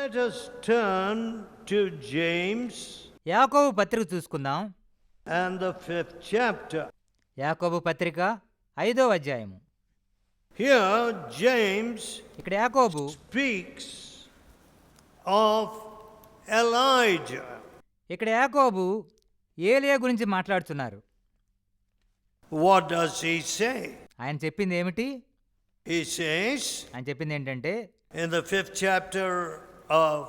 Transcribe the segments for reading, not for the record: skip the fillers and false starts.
Let us turn to James యాకోబు పత్రిక చూసుకుందాం. and the 5th chapter. యాకోబు పత్రిక 5వ అధ్యాయము. Here James ఇక్కడ యాకోబు speaks of Elijah. ఇక్కడ యాకోబు ఏలియా గురించి మాట్లాడుతున్నారు. What does he say? ఆయన చెప్పింది ఏమిటి? He says ఆయన చెప్పింది ఏంటంటే in the 5th chapter of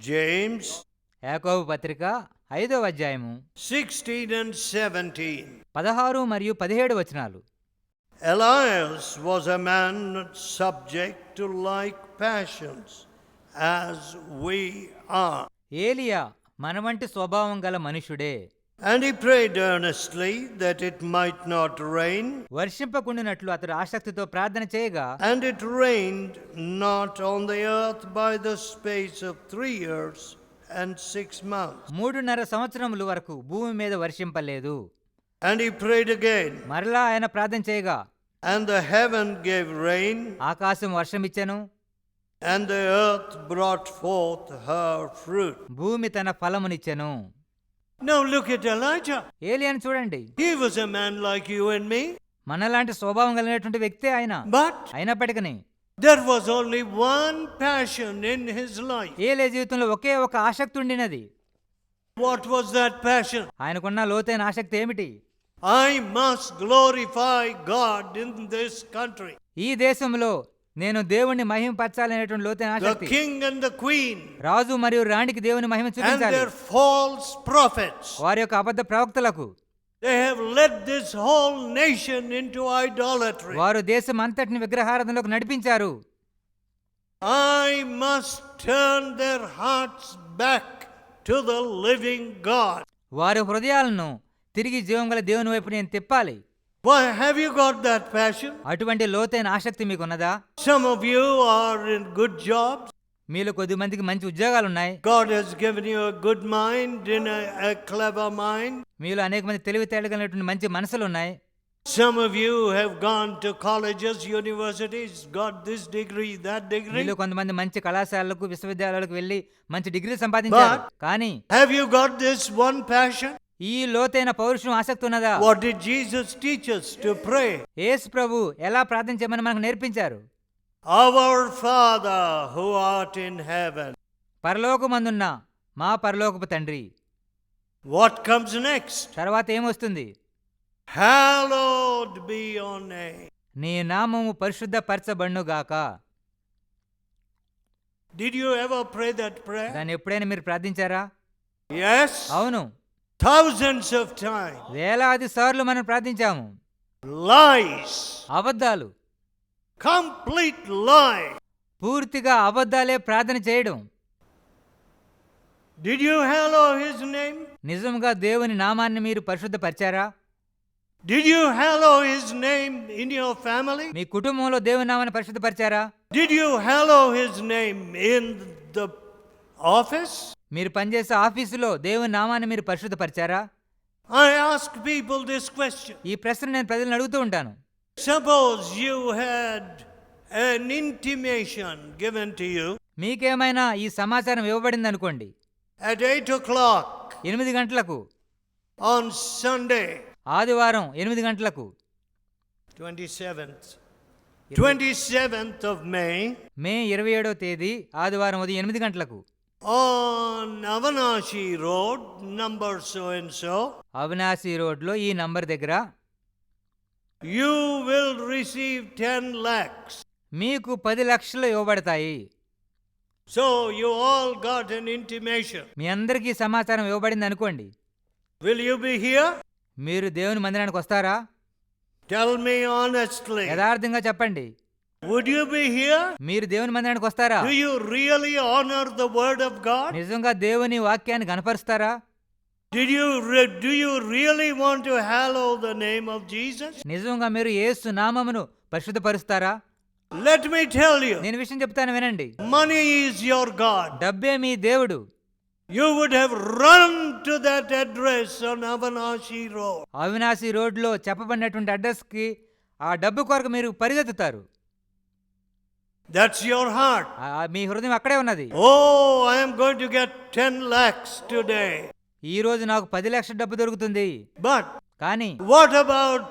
James, యాకోబు పత్రిక 5వ అధ్యాయము 16 and 17. 16 మరియు 17 వచనాలు. Elias was a man subject to like passions as we are. ఏలియా మన వంటి స్వభావం గల మనుషుడే. And he prayed earnestly that it might not rain. వర్షింపకుండినట్లు అతడు ఆసక్తితో ప్రార్థన చేయగా And it rained not on the earth by the space of 3 years and 6 months. 3.5 సంవత్సరముల వరకు భూమి మీద వర్షింపలేదు. And he prayed again. మరలా ఆయన ప్రార్థన చేయగా And the heaven gave rain, ఆకాశం వర్షమిచ్చెను, and the earth brought forth her fruit. భూమి తన ఫలమునిచ్చెను. Now look at Elijah. ఏలియాను చూడండి. He was a man like you and me. మనలాంటి స్వభావం కలిగినటువంటి వ్యక్తే ఆయన. But అయినప్పటికీ there was only one passion in his life. ఏలియా జీవితంలో ఒకే ఒక ఆసక్తి ఉండినది. What was that passion? ఆయనకున్న లోతైన ఆసక్తి ఏమిటి? I must glorify God in this country. ఈ దేశంలో నేను దేవుణ్ణి మహిమపరచాలనేటువంటి లోతైన The ఆసక్తి. king and the queen రాజు మరియు రాణికి దేవుని మహిమ and చూపించాలి. their false prophets, వారి యొక్క అబద్ధ ప్రవక్తలకు they have led this whole nation into idolatry. వారు దేశం అంతటిని విగ్రహారాధనలోకి నడిపించారు. I must turn their hearts back to the living God. వారి హృదయాలను తిరిగి జీవం గల దేవుని వైపు నేను తిప్పాలి. Why have you got that passion? అటువంటి లోతైన ఆసక్తి మీకున్నదా? Some of you are in good jobs. మీలో కొద్ది మందికి మంచి ఉద్యోగాలు ఉన్నాయి. God has given you a good mind and a clever mind. మీలో అనేక మంది తెలివితేటలు కలిగినటువంటి మంచి మనసులు ఉన్నాయి. Some of you have gone to colleges, universities, got this degree, that degree. మీలో కొంతమంది మంచి కళాశాలలకు విశ్వవిద్యాలయాలకు వెళ్ళి మంచి డిగ్రీలు సంపాదించారు. కానీ Have you got this one passion? ఈ లోతైన పౌరుషం ఆసక్తి ఉన్నదా? What did Jesus teach us to pray? యేసు ప్రభు ఎలా ప్రార్థన చేయమని మనకు నేర్పించారు. Our Father who art in heaven. పరలోకమందున్న మా పరలోకపు తండ్రి. What comes next? తర్వాత ఏమొస్తుంది? Hallowed be your name. నీ నామము పరిశుద్ధపరచబడునుగాక. Did you ever pray that prayer? దాన్ని ఎప్పుడైనా మీరు ప్రార్థించారా? Yes. అవును, Thousands of times. వేలాది సార్లు మనం ప్రార్థించాము. Lies. అబద్ధాలు, Complete lie. పూర్తిగా అబద్ధాలే ప్రార్థన చేయడం. Did you hallow his name? నిజంగా దేవుని నామాన్ని మీరు పరిశుద్ధపరిచారా? Did you hallow his name in your family? మీ కుటుంబంలో దేవుని నామాన్ని పరిశుద్ధపరిచారా? Did you hallow his name in the office? మీరు పనిచేసే ఆఫీసులో దేవుని నామాన్ని మీరు పరిశుద్ధపరిచారా? I ask people this question. ఈ ప్రశ్న నేను ప్రజలను అడుగుతూ ఉంటాను. Suppose you had an intimation given to you మీకేమైనా ఈ సమాచారం ఇవ్వబడింది అనుకోండి. at 8 o'clock 8 గంటలకు on Sunday, ఆదివారం 8 గంటలకు 27th of May, మే 27వ తేదీ ఆదివారం ఉదయం 8 గంటలకు on Avanashi Road, number so and so, Avinashi రోడ్లో ఈ నంబర్ దగ్గర you will receive 10 lakhs. మీకు 10 లక్షలు ఇవ్వబడతాయి. So you all got an intimation. మీ అందరికీ సమాచారం ఇవ్వబడింది అనుకోండి. Will you be here? మీరు దేవుని మందిరానికి వస్తారా? Tell me honestly. యథార్థంగా చెప్పండి. Would you be here? మీరు దేవుని మందిరానికి వస్తారా? Do you really honor the word of God? నిజంగా దేవుని వాక్యాన్ని కనపరుస్తారా? Do you really want to hallow the name of Jesus? నిజంగా మీరు యేసు నామమును పరిశుద్ధపరుస్తారా? Let me tell you. నేను విషయం చెప్తాను వినండి. Money is your God. డబ్బే మీ దేవుడు. You would have run to that address on Avanashi Road. Avinashi రోడ్లో చెప్పబడినటువంటి అడ్రస్కి ఆ డబ్బు కొరకు మీరు పరిగెత్తుతారు. That's your heart. మీ హృదయం అక్కడే ఉన్నది. Oh, I am going to get 10 lakhs today. ఈ రోజు నాకు 10 లక్షల డబ్బు దొరుకుతుంది. But కానీ what about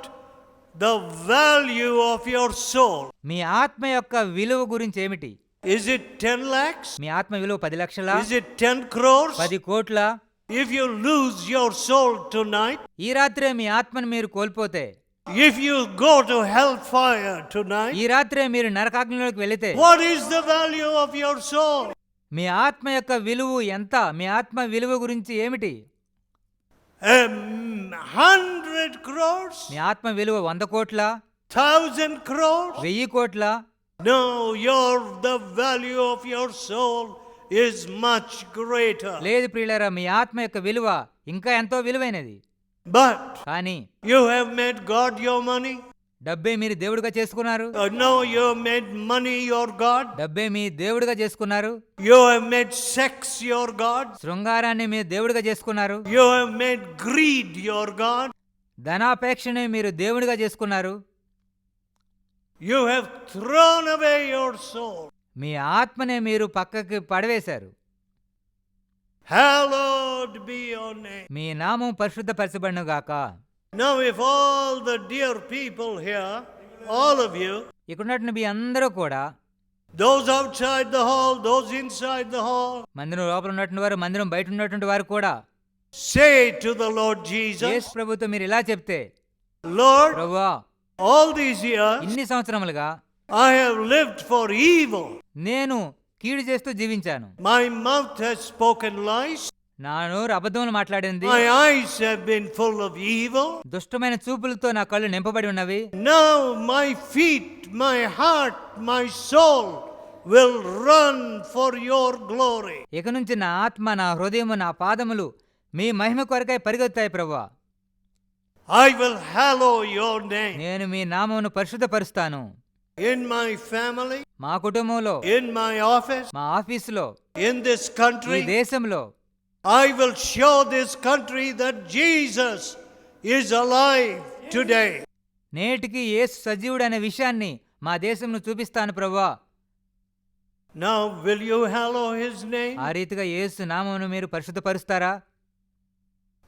the value of your soul? మీ ఆత్మ యొక్క విలువ గురించి ఏమిటి? Is it 10 lakhs? మీ ఆత్మ విలువ 10 లక్షలా? Is it 10 crores? 10 Kotla? If you lose your soul tonight, ఈ రాత్రే మీ ఆత్మను మీరు కోల్పోతే, if you go to hellfire tonight, ఈ రాత్రే మీరు నరకాగ్నిలోకి వెళితే, what is the value of your soul? మీ ఆత్మ యొక్క విలువ ఎంత? మీ ఆత్మ విలువ గురించి ఏమిటి? 100 crores? మీ ఆత్మ విలువ 100 కోట్లా? 1000 crores? 1000 Kotla? No, the value of your soul is much greater. లేదు ప్రియులారా, మీ ఆత్మ యొక్క విలువ ఇంకా ఎంతో విలువైనది. But కానీ you have made God your money. డబ్బే మీరు దేవుడిగా చేసుకున్నారు. No, you have made money your God. డబ్బే మీ దేవుడిగా చేసుకున్నారు. You have made sex your God. శృంగారాన్ని మీరు దేవుడిగా చేసుకున్నారు. You have made greed your God. ధనాపేక్షనే మీరు దేవుడిగా చేసుకున్నారు. You have thrown away your soul. మీ ఆత్మనే మీరు పక్కకి పడవేశారు. Hallowed be your name. మీ నామం పరిశుద్ధపరచబడును గాక. Now if all the dear people here, all of you, ఇక్కడున్నటువంటి మీ అందరూ కూడా, those outside the hall, those inside the hall, మందిరం లోపల ఉన్నటువంటి వారు, మందిరం బయట ఉన్నటువంటి వారు కూడా say to the Lord Jesus, యేసు ప్రభుతో మీరు ఇలా చెప్తే, Lord, ప్రభువా, all these years ఇన్ని సంవత్సరములుగా I have lived for evil. నేను కీడు చేస్తూ జీవించాను. My mouth has spoken lies. నా నోరు అబద్ధములు మాట్లాడింది. My eyes have been full of evil. దుష్టమైన చూపులతో నా కళ్ళు నింపబడి ఉన్నవి. Now my feet, my heart, my soul will run for your glory. ఇక నుంచి నా ఆత్మ, నా హృదయము, నా పాదములు మీ మహిమ కొరకై పరిగెత్తాయి ప్రభువా. I will hallow your name. నేను మీ నామమును పరిశుద్ధపరుస్తాను. In my family, మా కుటుంబంలో, in my office, మా ఆఫీసులో, in this ఈ country, దేశంలో I will show this country that Jesus is alive today. నేటికి యేసు సజీవుడు అనే విషయాన్ని మా దేశంను చూపిస్తాను ప్రభువా. Now will you hallow his name? ఆ రీతిగా యేసు నామమును మీరు పరిశుద్ధపరుస్తారా?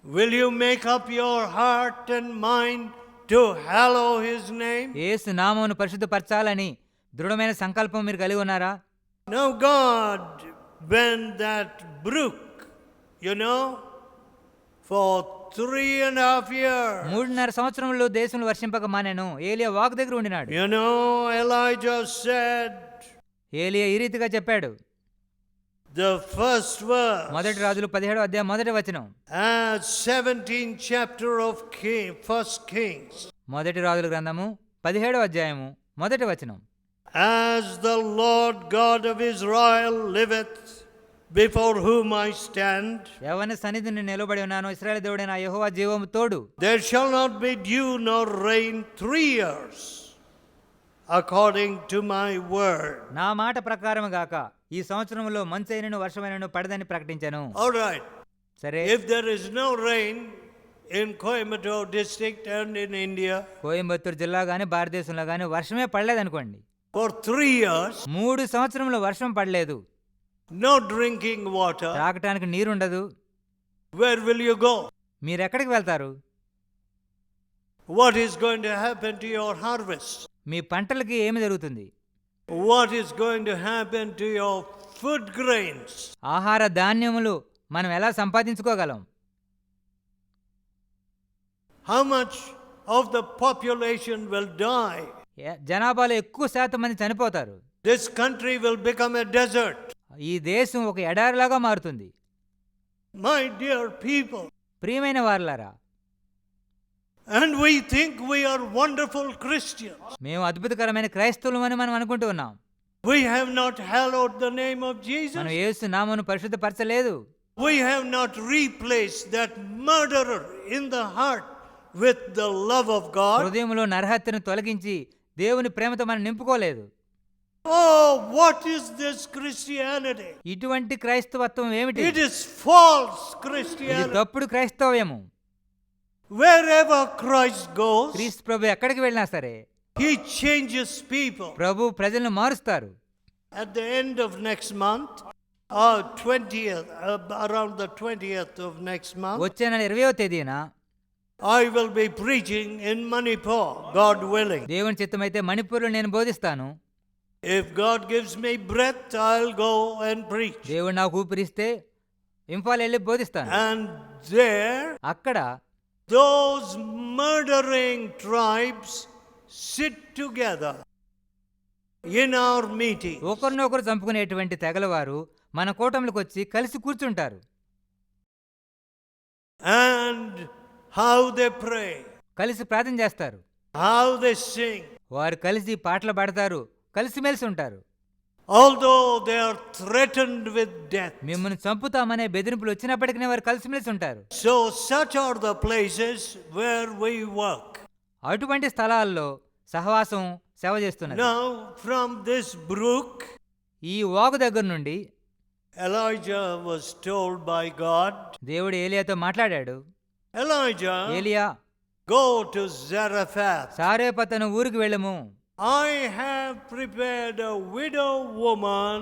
Will you make up your heart and mind to hallow his name? యేసు నామమును పరిశుద్ధపరచాలని దృఢమైన సంకల్పం మీరు కలిగి ఉన్నారా? Now God bent that brook, you know, for 3.5 years. 3.5 సంవత్సరంలో దేశంలో వర్షింపక మానెను. ఏలియా వాగు దగ్గర ఉండినాడు. You know, Elijah said, ఏలియా ఈ రీతిగా చెప్పాడు. the first verse, మొదటి రాజులు 17వ అధ్యాయం మొదటి వచనం. 17th chapter of First Kings. మొదటి రాజుల గ్రంథము 17వ అధ్యాయము మొదటి వచనం. As the Lord God of Israel liveth, before whom I stand, యెహోవా సన్నిధిని నిలబడి ఉన్నాను, ఇశ్రాయేలు దేవుడైన యెహోవా జీవము తోడు. there shall not be dew nor rain 3 years, according to my word. నా మాట ప్రకారం గాక ఈ సంవత్సరంలో మంచైనను వర్షమైనను పడదని ప్రకటించాను. All right. సరే, If there is no rain in Coimbatore district and in India Coimbatore జిల్లా గాని భారతదేశంలో గాని వర్షమే పడలేదనుకోండి, for 3 years, 3 సంవత్సరంలో వర్షం పడలేదు, no drinking water, తాగటానికి నీరుండదు, where will you go? మీరెక్కడికి వెళ్తారు? What is going to happen to your harvest? మీ పంటలకి ఏమి జరుగుతుంది? What is going to happen to your food grains? ఆహార ధాన్యములు మనం ఎలా సంపాదించుకోగలం? How much of the population will die? జనాభాలో ఎక్కువ శాతం మంది చనిపోతారు. This country will become a desert. ఈ దేశం ఒక ఎడారిలాగా మారుతుంది. My dear people, ప్రియమైన వారలారా, and we think we are wonderful Christians. మేము అద్భుతకరమైన క్రైస్తవులమని మనం అనుకుంటూ ఉన్నాం. We have not hallowed the name of Jesus. మనం యేసు నామమును పరిశుద్ధపరచలేదు. We have not replaced that murderer in the heart with the love of God. హృదయంలో నరహత్యను తొలగించి దేవుని ప్రేమతో మనం నింపుకోలేదు. Oh, what is this Christianity? ఇటువంటి క్రైస్తవత్వం ఏమిటి? It is false ఇది Christianity. తప్పుడు క్రైస్తవ్యము. Wherever Christ goes, క్రీస్తు ప్రభు ఎక్కడికి వెళ్ళినా సరే he changes people. ప్రభు ప్రజలను మారుస్తారు. at the end of next month, or 20th, around the 20th of next month, వచ్చే నెల 20వ తేదీన I will be preaching in Manipur, God willing. దేవుని చిత్తమైతే మణిపూర్లో నేను బోధిస్తాను. If God gives me breath, I'll go and preach. దేవుడు నాకు ఊపిరిస్తే ఇంఫాల్ వెళ్ళి బోధిస్తాను. And there, అక్కడ those murdering tribes sit together in our meeting. ఒకరినొకరు చంపుకునేటువంటి తెగలవారు మన కూటమికి వచ్చి కలిసి కూర్చుంటారు. And how they pray, కలిసి ప్రార్థన చేస్తారు, how they sing. వారు కలిసి పాటలు పాడతారు, కలిసిమెలిసి ఉంటారు. Although they are threatened with death. మిమ్మల్ని చంపుతామనే బెదిరింపులు వచ్చినప్పటికీ వారు కలిసిమెలిసి ఉంటారు. So such are the places where we work. అటువంటి స్థలాల్లో సహవాసం సేవ చేస్తున్నారు. Now from this brook, ఈ వాగు దగ్గర నుండి Elijah was told by God, దేవుడు ఏలియాతో మాట్లాడాడు. Elijah, ఏలియా, go to Zarephath. సారేపతను ఊరికి వెళ్ళము. I have prepared a widow woman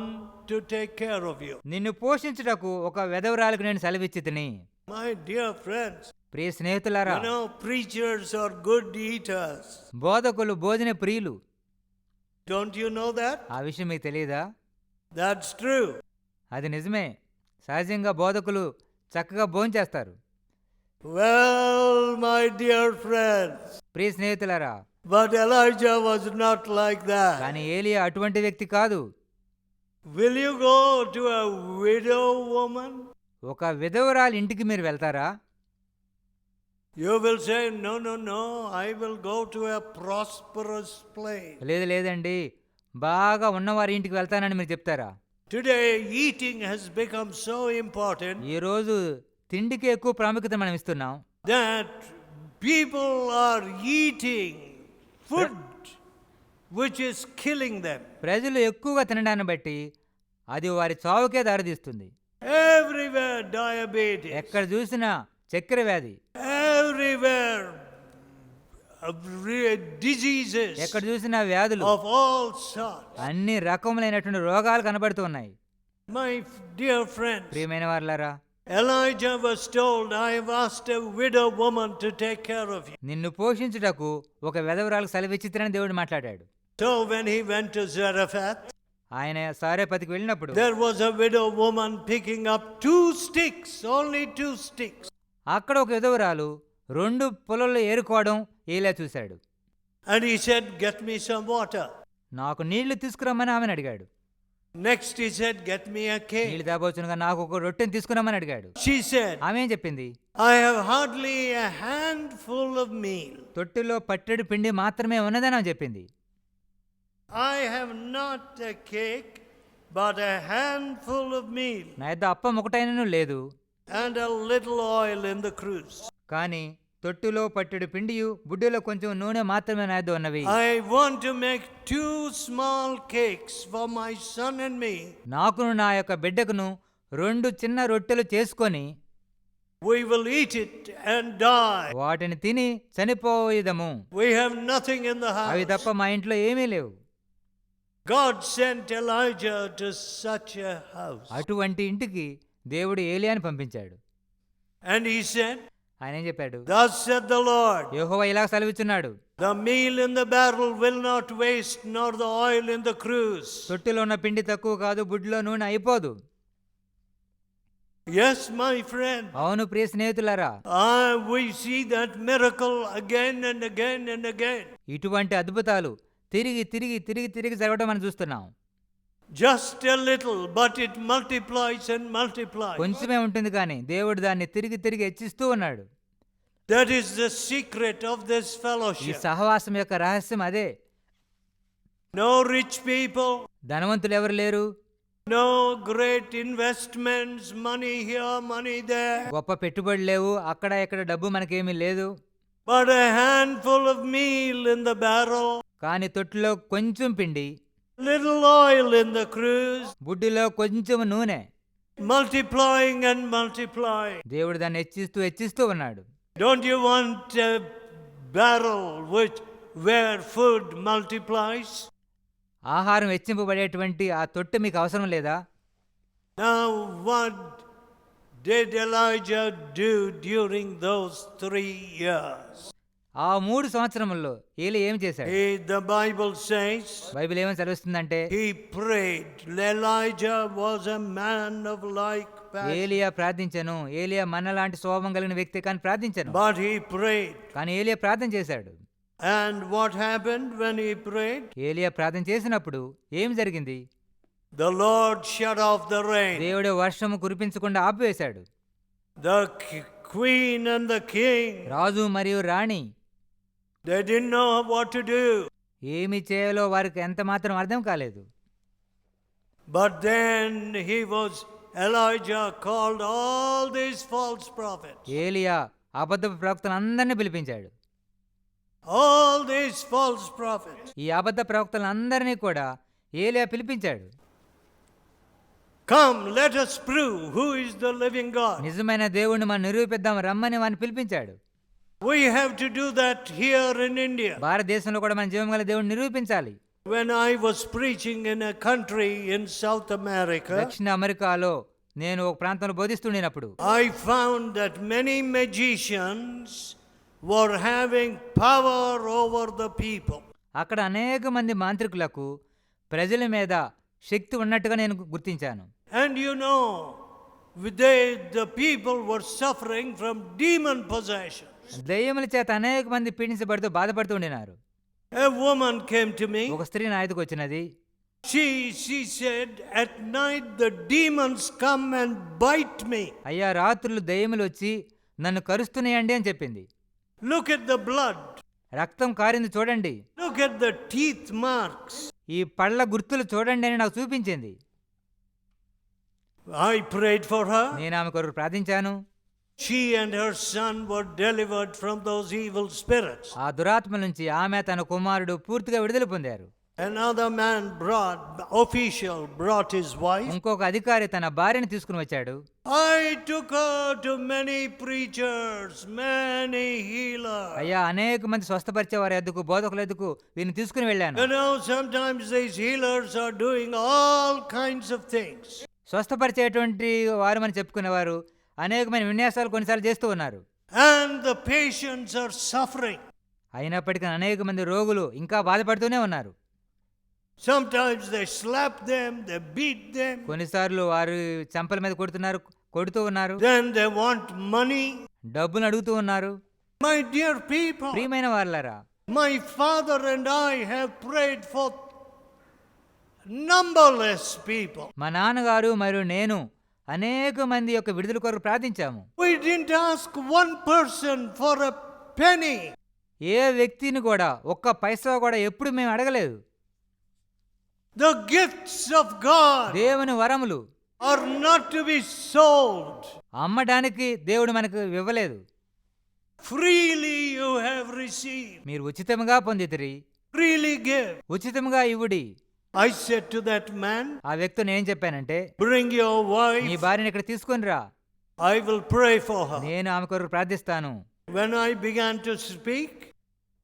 to take care of you. నిన్ను పోషించుటకు ఒక వెధవరాలకు నేను సెలవిచ్చితిని. My dear friends, ప్రియ స్నేహితులారా, you know, preachers are good eaters. బోధకులు భోజన ప్రియులు. Don't you know that? ఆ విషయం మీకు తెలియదా? That's true. అది నిజమే. సహజంగా బోధకులు చక్కగా భోంచేస్తారు. Well, my dear friends, ప్రియ స్నేహితులారా, but Elijah was not like that. కానీ ఏలియా అటువంటి వ్యక్తి కాదు. Will you go to a widow woman? ఒక విధవరాలి ఇంటికి మీరు వెళ్తారా? You will say, no, no, no, I will go to a prosperous place. లేదండి, బాగా ఉన్నవారి ఇంటికి వెళ్తానని మీరు చెప్తారా? Today, eating has become so important ఈరోజు తిండికి ఎక్కువ ప్రాముఖ్యత మనం ఇస్తున్నాం. that people are eating food which is killing them. ప్రజలు ఎక్కువగా తినడాన్ని బట్టి అది వారి చావుకే దారితీస్తుంది. Everywhere diabetes. ఎక్కడ చూసినా చక్కెర వ్యాధి, Everywhere diseases ఎక్కడ చూసినా వ్యాధులు, of all sorts. అన్ని రకములైనటువంటి రోగాలు కనబడుతూ ఉన్నాయి. My dear friends, ప్రియమైన వారలారా, Elijah was told, I have asked a widow woman to take care of you. నిన్ను పోషించుటకు ఒక వెధవరాలకు సెలవిచ్చితినని దేవుడు మాట్లాడాడు. So when he went to Zarephath, ఆయన సారేపతికి వెళ్ళినప్పుడు there was a widow woman picking up 2 sticks, only 2 sticks. అక్కడ ఒక విధవరాలు 2 పొలంలో ఏరుకోవడం ఏలియా చూశాడు. And he said, get me some water. నాకు నీళ్లు తీసుకురమ్మని ఆమెను అడిగాడు. Next he said, get me a cake. నీళ్లు దాబోచునుగా నాకు ఒక రొట్టెని తీసుకురమ్మని అడిగాడు. She said, ఆమె ఏం చెప్పింది? I have hardly a handful of meal. తొట్టిలో పట్టెడు పిండి మాత్రమే ఉన్నదని ఆమె చెప్పింది. I have not a cake, but a handful of meal నా యొద్ద అప్పం ఒకటైనను లేదు, and a little oil in the cruse. కానీ తొట్టిలో పట్టెడు పిండియు బుడ్డిలో కొంచెం నూనె మాత్రమే నా యొద్ద ఉన్నవి. I want to make 2 small cakes for my son and me. నాకును నా యొక్క బిడ్డకును 2 చిన్న రొట్టెలు చేసుకొని We will eat it and die. వాటిని తిని చనిపోయేదము. We have nothing in the అవి house. తప్ప మా ఇంట్లో ఏమీ లేవు. God sent Elijah to such a house. అటువంటి ఇంటికి దేవుడు ఏలియాని పంపించాడు. And he said, ఆయన ఏం చెప్పాడు? thus said the Lord, యెహోవా ఇలా సెలవిస్తున్నాడు, the meal in the barrel will not waste, nor the oil in the cruse. తొట్టిలో ఉన్న పిండి తక్కువ కాదు, బుడ్డిలో నూనె అయిపోదు. Yes, my friend. అవును ప్రియ స్నేహితులారా, We see that miracle again and again and again. ఇటువంటి అద్భుతాలు తిరిగి తిరిగి తిరిగి తిరిగి జరగడం మనం చూస్తున్నాం. Just a little, but it multiplies and multiplies. కొంచెమే ఉంటుంది కానీ దేవుడు దాన్ని తిరిగి తిరిగి హెచ్చిస్తూ ఉన్నాడు. That is the secret of this ఈ fellowship. సహవాసం యొక్క రహస్యం అదే. No rich people, ధనవంతులు ఎవరు లేరు, no great investments, money here, money there, గొప్ప పెట్టుబడులు లేవు, అక్కడ ఇక్కడ డబ్బు మనకేమీ లేదు. but a handful of meal in the barrel, కానీ తొట్టిలో కొంచెం పిండి, little oil in the cruse, బుడ్డిలో కొంచెం నూనె, multiplying and multiplying. దేవుడు దాన్ని హెచ్చిస్తూ హెచ్చిస్తూ ఉన్నాడు. Don't you want a barrel where food multiplies? ఆహారం హెచ్చింపబడేటువంటి ఆ తొట్టె మీకు అవసరం లేదా? Now, what did Elijah do during those 3 years? ఆ 3 సంవత్సరముల్లో ఏలీయా ఏం చేశాడు? The Bible says బైబిల్ ఏమని సెలవిస్తుందంటే he prayed. Elijah was a man of like passion, ఏలీయా ప్రార్థించెను. ఏలీయా మనలాంటి స్వభావం కలిగిన వ్యక్తి కానీ ప్రార్థించెను. but he prayed. కానీ ఏలీయా ప్రార్థన చేశాడు. And what happened when he prayed? ఏలీయా ప్రార్థన చేసినప్పుడు ఏం జరిగింది? The Lord shut off the rain. దేవుడు వర్షము కురిపించకుండా ఆపివేశాడు. The queen and the king, రాజు మరియు రాణి they didn't know what to do. ఏమి చేయాలో వారికి ఎంత మాత్రం అర్థం కాలేదు. But then Elijah called all these false prophets. ఏలీయా అబద్ధపు ప్రవక్తలందరినీ పిలిపించాడు. All these false prophets. ఈ అబద్ధ ప్రవక్తలందరినీ కూడా ఏలీయా పిలిపించాడు. Come, let us prove who is the living God. నిజమైన దేవుణ్ణి మనం నిరూపిద్దాం రమ్మని వారిని పిలిపించాడు. We have to do that here in India. భారతదేశంలో కూడా మన జీవం గల దేవుణ్ణి నిరూపించాలి. When I was preaching in a country in South America, దక్షిణ అమెరికాలో నేను ఒక ప్రాంతంలో బోధిస్తుండినప్పుడు I found that many magicians were having power over the people. అక్కడ అనేక మంది మాంత్రికులకు ప్రజల మీద శక్తి ఉన్నట్టుగా నేను గుర్తించాను. And the people were suffering from demon possession. దయ్యముల చేత అనేక మంది పీడించబడుతూ బాధపడుతూ ఉండినారు. A woman came to me. ఒక స్త్రీ నా ఎదుకు వచ్చినది. She said, at night the demons come and bite me. అయ్యా, రాత్రులు దయ్యములు వచ్చి నన్ను కరుస్తున్నాయండి అని చెప్పింది. Look at the blood. రక్తం కారింది చూడండి. Look at the teeth marks. ఈ పళ్ళ గుర్తులు చూడండి అని నాకు చూపించింది. I prayed for her. నేను ఆమె కొరకు ప్రార్థించాను. She and her son were delivered from those evil spirits. ఆ దురాత్మ నుంచి ఆమె తన కుమారుడు పూర్తిగా విడుదల పొందారు. Another man brought his wife. ఇంకొక అధికారి తన భార్యను తీసుకుని వచ్చాడు. I took her to many preachers, many healers. అయ్యా, అనేక మంది స్వస్థపరిచే వారి ఎద్దుకు, బోధకుల ఎద్దుకు వీరిని తీసుకుని వెళ్ళాను. Sometimes these healers are doing all kinds of things. స్వస్థపరిచేటువంటి వారు అని చెప్పుకునేవారు అనేకమైన విన్యాసాలు కొన్నిసార్లు చేస్తూ ఉన్నారు. And the patients are suffering. అయినప్పటికీ అనేక మంది రోగులు ఇంకా బాధపడుతూనే ఉన్నారు. Sometimes they slap them, they beat them. కొన్నిసార్లు వారు చెంపల మీద కొడుతూ ఉన్నారు. Then they want money. డబ్బును అడుగుతూ ఉన్నారు. My dear people, ప్రియమైన వారలారా, my father and I have prayed for numberless people. మా నాన్నగారు మరియు నేను అనేక మంది యొక్క విడుదల కొరకు ప్రార్థించాము. We didn't ask one person for a penny. ఏ వ్యక్తిని కూడా ఒక్క పైసా కూడా ఎప్పుడు మేము అడగలేదు. The gifts of God దేవుని వరములు are not to be sold. అమ్మడానికి దేవుడు మనకు ఇవ్వలేదు. Freely you have received. మీరు ఉచితంగా పొందితిరి, Freely give. ఉచితంగా ఇవ్వుడి. I said to that man, ఆ వ్యక్తిని ఏం చెప్పానంటే, bring your నీ wife. భార్యని ఇక్కడ తీసుకొని రా, I will pray for her. నేను ఆమె కొరకు ప్రార్థిస్తాను. When I began to speak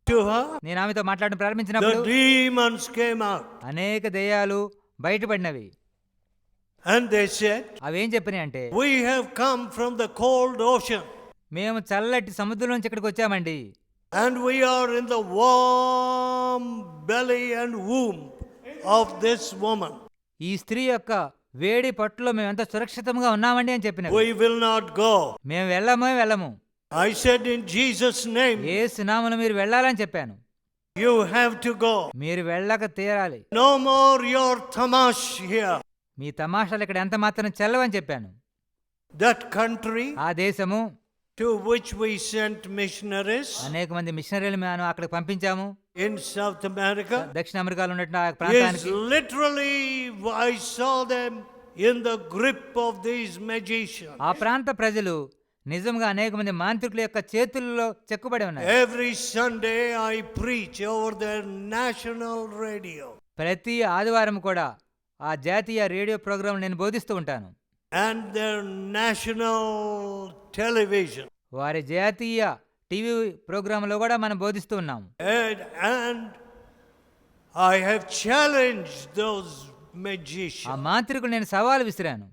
to her, నేను ఆమెతో మాట్లాడడం the ప్రారంభించినప్పుడు demons came out. అనేక దెయ్యాలు బయటపడినవి. And they said, అవేం చెప్పినాయి అంటే, we have come from the cold ocean. మేము చల్లటి సముద్రం నుంచి ఇక్కడికి వచ్చామండి. And we are in the warm belly and womb of this woman. ఈ స్త్రీ యొక్క వేడి పట్టులో మేము ఎంత సురక్షితంగా ఉన్నామండి అని చెప్పిన. We will not go. మేము వెళ్ళము. I said, in Jesus' name, యేసు నామమున మీరు వెళ్ళాలని చెప్పాను. you have to go. మీరు వెళ్ళక తీరాలి. No more your tamash here. మీ తమాషాలు ఇక్కడ ఎంత మాత్రం చెల్లవని చెప్పాను. That country ఆ దేశము to which we sent missionaries అనేక మంది మిషనరీలు మేము అక్కడికి పంపించాము. in South America దక్షిణ అమెరికాలో ఉన్న ఆ is ప్రాంతానికి literally, I saw them in the grip of these magicians. ఆ ప్రాంత ప్రజలు నిజంగా అనేక మంది మాంత్రికుల యొక్క చేతుల్లో చెక్కుబడి ఉన్నారు. Every Sunday I preach over their national radio. ప్రతి ఆదివారం కూడా ఆ జాతీయ రేడియో ప్రోగ్రాం నేను బోధిస్తూ ఉంటాను. And their national television. వారి జాతీయ టీవీ ప్రోగ్రాంలో కూడా మనం బోధిస్తూ ఉన్నాము. And I have challenged those ఆ magicians. మాంత్రికుడు నేను సవాలు విసిరాను.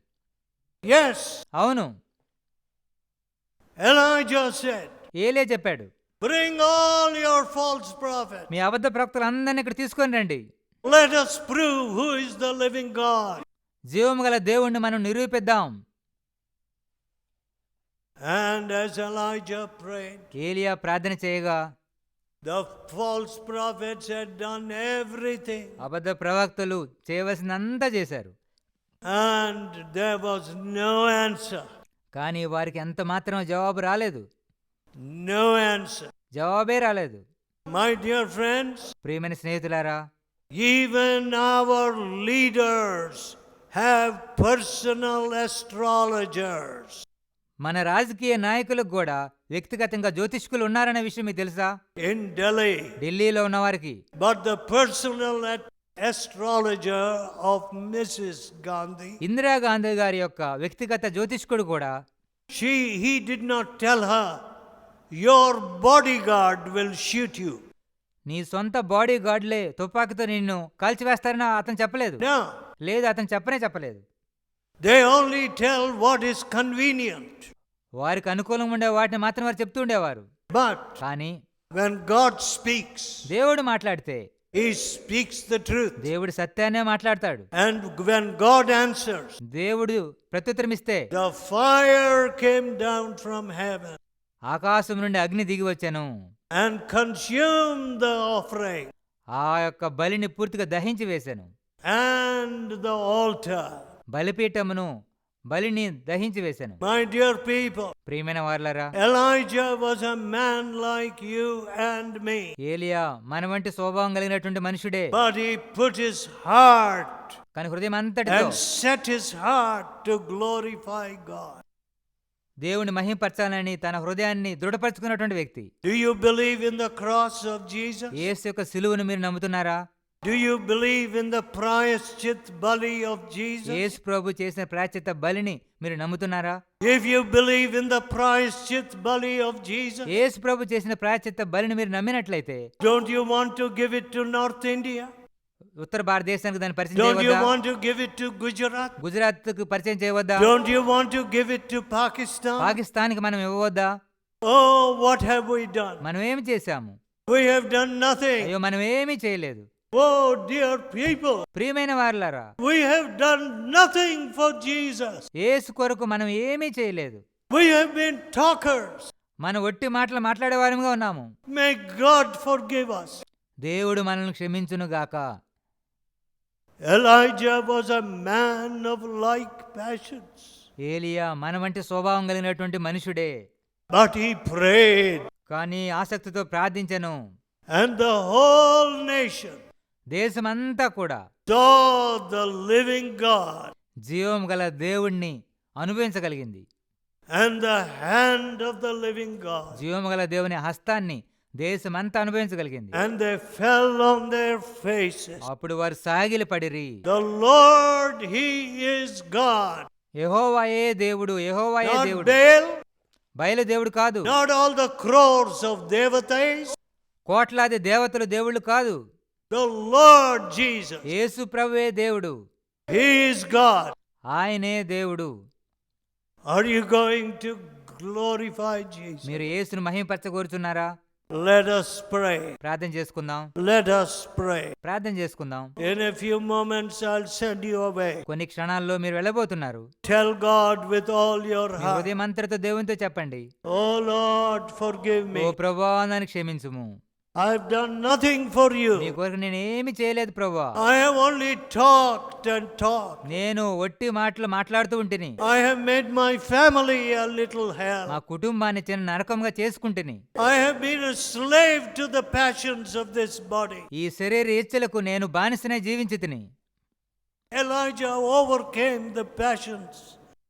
Yes, అవును, Elijah said, ఏలియా చెప్పాడు, bring all your false prophets. మీ అబద్ధ ప్రవక్తలందరినీ ఇక్కడ తీసుకొని రండి. Let us prove who is the living God. జీవము గల దేవుణ్ణి మనం నిరూపిద్దాం. And as Elijah prayed, ఏలియా ప్రార్థన చేయగా the false prophets had done everything, అబద్ధ ప్రవక్తలు చేయవలసినంతా చేశారు. and there was no answer. కానీ వారికి ఎంత మాత్రం జవాబు రాలేదు. No answer. జవాబే రాలేదు. My dear friends, ప్రియమైన స్నేహితులారా, even our leaders have personal astrologers. మన రాజకీయ నాయకులకు కూడా వ్యక్తిగతంగా జ్యోతిష్కులు ఉన్నారనే విషయం మీకు తెలుసా? In Delhi. ఢిల్లీలో ఉన్న వారికి. But the personal astrologer of Mrs. Gandhi, Indira Gandhi గారి యొక్క వ్యక్తిగత జ్యోతిష్కుడు కూడా he did not tell her, your bodyguard will shoot you. నీ సొంత బాడీ గార్డులే తుపాకీతో నిన్ను కాల్చివేస్తారని అతను చెప్పలేదు. No, లేదు, అతను చెప్పలేదు. they only tell what is convenient. వారికి అనుకూలంగా ఉండే వాటిని మాత్రం వారు చెప్తూ ఉండేవారు. But కానీ when God speaks, దేవుడు మాట్లాడితే he speaks the truth. దేవుడు సత్యాన్నే మాట్లాడతాడు. And when God answers, దేవుడు ప్రత్యుత్తరమిస్తే the fire came down from heaven ఆకాశం నుండి అగ్ని దిగి వచ్చాను, and consumed the offering ఆ యొక్క బలిని పూర్తిగా దహించి వేశాను, and the altar. బలిపీఠమును బలిని దహించి వేశాను. My dear people, ప్రియమైన వారలారా, Elijah was a man like you and me. ఏలియా మన వంటి స్వభావం కలిగినటువంటి మనుషుడే. But he put his heart కానీ హృదయం అంతటితో and set his heart to glorify God. దేవుని మహిమపరచాలని తన హృదయాన్ని దృఢపరచుకున్నటువంటి వ్యక్తి. Do you believe in the cross of Jesus? యేసు యొక్క సిలువను మీరు నమ్ముతున్నారా? Do you believe in the prayashchit bali of Jesus? యేసు ప్రభు చేసిన ప్రాయశ్చిత్త బలిని మీరు నమ్ముతున్నారా? If you believe in the prayashchit bali of Jesus, యేసు ప్రభు చేసిన ప్రాయశ్చిత్త బలిని మీరు నమ్మినట్లయితే don't you want to give it to North India? ఉత్తర భారతదేశానికి దాన్ని పరిచయం Don't you చేయవద్దా? want to give it to Gujarat? గుజరాత్కు పరిచయం చేయవద్దా? Don't you want to give it to Pakistan? పాకిస్తాన్కి మనం ఇవ్వవద్దా? Oh, what have we done? మనం ఏమి చేశాము? We have done nothing. అయ్యో, మనం ఏమీ చేయలేదు. Oh, dear people, ప్రియమైన వారలారా, we have done nothing for Jesus. యేసు కొరకు మనం ఏమీ చేయలేదు. We have been talkers. మనం ఒట్టి మాటలు మాట్లాడే వారముగా ఉన్నాము. May God forgive us. దేవుడు మనల్ని క్షమించును గాక. Elijah was a man of like passions, ఏలియా మన వంటి స్వభావం కలిగినటువంటి మనుషుడే. but he prayed, కానీ ఆసక్తితో ప్రార్థించెను. and the whole nation దేశమంతా కూడా saw the living God జీవం గల దేవుణ్ణి అనుభవించగలిగింది. and the hand of the living God. జీవం గల దేవుని హస్తాన్ని దేశమంతా అనుభవించగలిగింది. And they fell on their faces. అప్పుడు వారు సాగిలి పడిరి. The Lord, He is God. యెహోవాయే దేవుడు, యెహోవాయే Not దేవుడు. Baal, బయలు దేవుడు కాదు. not all the crores of devatas. కోట్లాది దేవతలు దేవుళ్ళు కాదు. The Lord Jesus, యేసు ప్రభువే దేవుడు. He is God. ఆయనే దేవుడు. Are you going to glorify Jesus? మీరు యేసును మహిమపరచగోరుచున్నారా? Let us pray. ప్రార్థన చేసుకుందాం. Let us pray. ప్రార్థన చేసుకుందాం. In a few moments, I'll send you away. కొన్ని క్షణాల్లో మీరు వెళ్ళబోతున్నారు. Tell God with all your me heart, హృదయం అంతటితో దేవునితో చెప్పండి, Oh Lord, forgive ఓ me. ప్రభువా నన్ను క్షమించుము. I've done nothing for నీ you. కొరకు నేను ఏమి చేయలేదు ప్రభువా. I have only talked and talked. నేను ఒట్టి మాటలు మాట్లాడుతూ ఉంటిని. I have made my family a little మా hell. కుటుంబాన్ని చిన్న నరకంగా చేసుకుంటుని. I have been a slave to the passions of this body. ఈ శరీర ఇచ్చలకు నేను బానిసనే జీవించి తిని. Elijah overcame the passions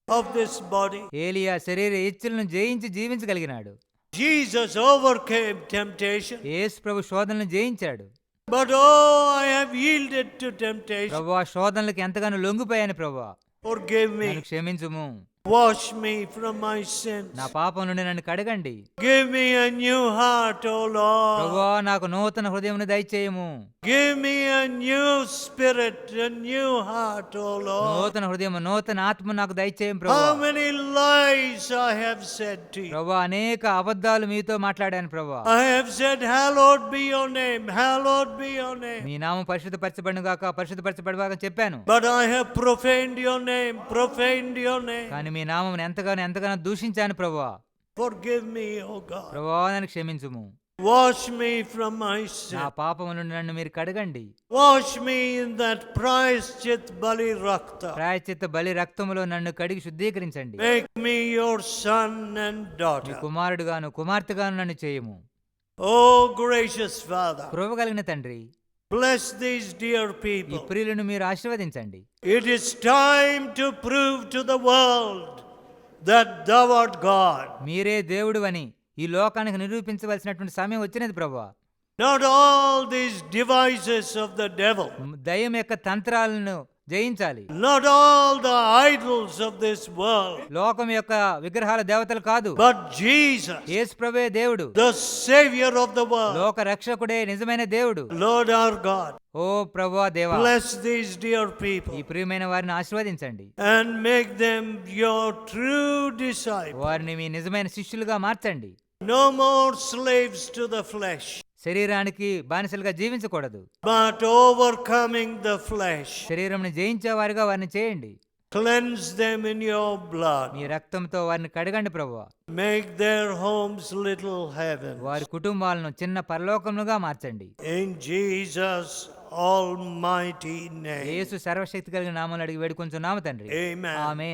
of this body. ఏలియా శరీర ఇచ్చలను జయించి జీవించగలిగినాడు. Jesus overcame temptation. యేసు ప్రభు శోధనలను జయించాడు. But oh, I have yielded to temptation. ప్రభువా, శోధనలకు ఎంతగానో లొంగిపోయాను ప్రభువా, Forgive me. నన్ను క్షమించుము. Wash me from my sins. నా పాపం నుండి నన్ను కడగండి. Give me a new heart, O Lord. ప్రభువా నాకు నూతన హృదయమును దయచేయము. Give me a new spirit, a new heart, O Lord. నూతన హృదయము నూతన ఆత్మ నాకు దయచేయం How ప్రభువా. many lies I have said to you. ప్రభువా అనేక అబద్ధాలు మీతో మాట్లాడాను ప్రభువా. I have said, hallowed be your name, hallowed be your name. మీ నామం పరిశుద్ధపరచబడును గాక, పరిశుద్ధపరచబడుగాక చెప్పాను. But I have profaned your name, profaned your name. కానీ మీ నామం ఎంతగానో దూషించాను ప్రభువా. Forgive me, O God. ప్రభువా నన్ను క్షమించుము. Wash me from my sin. నా పాపము నుండి నన్ను మీరు కడగండి. Wash me in that Prayashchit Bali Rakta. ప్రాయశ్చిత్త బలి రక్తములో నన్ను కడిగి శుద్ధీకరించండి. Make me your son and me daughter. కుమారుడుగాను కుమార్తెగాను నన్ను చేయము. Oh, gracious Father, కృప కలిగిన తండ్రి, bless these dear ఈ people. ప్రియులను మీరు ఆశీర్వదించండి. It is time to prove to the world that thou art God. మీరే దేవుడు అని ఈ లోకానికి నిరూపించవలసినటువంటి సమయం వచ్చినది ప్రభువా. Not all these devices of the devil. దయ్యం యొక్క తంత్రాలను జయించాలి. Not all the idols of this world. లోకం యొక్క విగ్రహాల దేవతలు కాదు, But Jesus, యేసు ప్రభువే దేవుడు, the Savior of the world. లోక రక్షకుడే నిజమైన దేవుడు. Lord our God, ఓ ప్రభువా దేవా, bless these dear ఈ people ప్రియమైన వారిని ఆశీర్వదించండి. and make them your true disciples. వారిని మీ నిజమైన శిష్యులుగా మార్చండి. No more slaves to the flesh, శరీరానికి బానిసలుగా జీవించకూడదు, but overcoming the flesh. శరీరంని జయించే వారిగా వారిని చేయండి. Cleanse them in your blood. మీ రక్తంతో వారిని కడగండి ప్రభువా. Make their homes little heavens. వారి కుటుంబాలను చిన్న పరలోకములుగా మార్చండి. In Jesus' almighty name. యేసు సర్వశక్తి కలిగిన నామములో అడిగి వేడుకొంచున్నాము తండ్రి. Amen. ఆమేన్.